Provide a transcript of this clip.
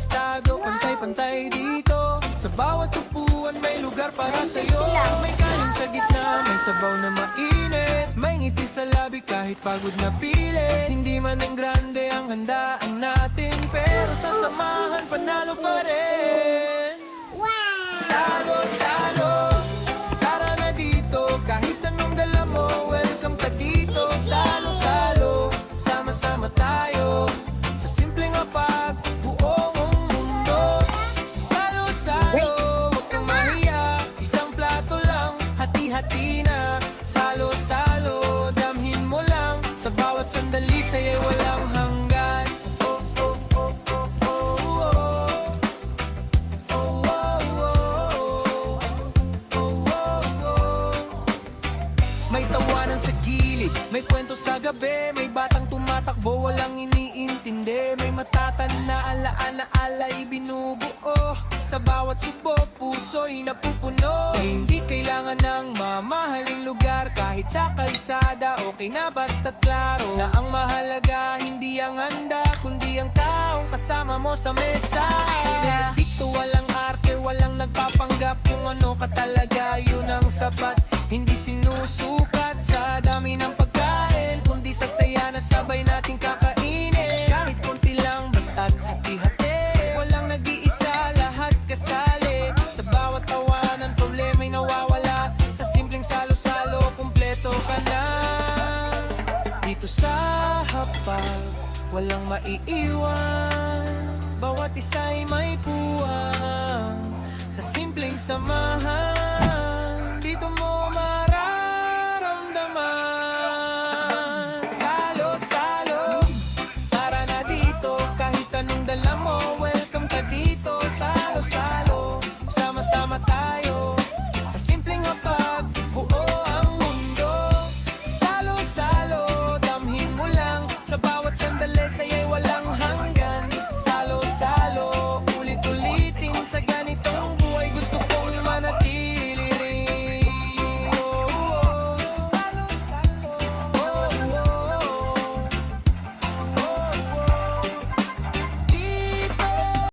estado, pantay-pantay dito. Sa bawat upuan may lugar para sa'yo. May kanin sa gitna, may sabaw na mainit, may ngiti sa labi kahit pagod na pilit. Hindi man ang grande ang handaan natin, pero sa samahan panalo pa rin. Salo-salo, tara na dito, kahit anong dala mo, welcome ka dito. Salo-salo, sama-sama tayo, sa simpleng hapag, buong mundo. Salo-salo, huwag kang mahiya, isang plato lang, hati-hati na. Salo-salo, damhin mo lang, sa bawat sandali sa'yo'y walang hanggan. Oh, oh, oh, oh, oh, oh. Oh, oh, oh. Oh, oh, oh. May tawanan sa gilid, may kwento sa gabi, may batang tumatakbo, walang iniintindi. May matatan na alaan na alay binubuo, sa bawat subok, puso'y napupuno. Eh, hindi kailangan ng mamahaling lugar, kahit sa kalsada, okay na basta't klaro na ang mahalaga, hindi ang handa, kundi ang taong kasama mo sa mesa. Dito walang arte, walang nagpapanggap, kung ano ka talaga, yun ang sapat. Hindi sinusukat sa dami ng pagkain, kundi sa saya na sabay nating kakainin. Kahit konti lang, basta't hati-hati, walang nag-iisa, lahat kasali. Sa bawat tawanan, problema'y nawawala, sa simpleng salo-salo, kumpleto ka na. Dito sa hapag, walang maiiwan, bawat isa'y may puwang, sa simpleng samahan, dito mo mararamdaman. Salo-salo, tara na dito, kahit anong dala mo,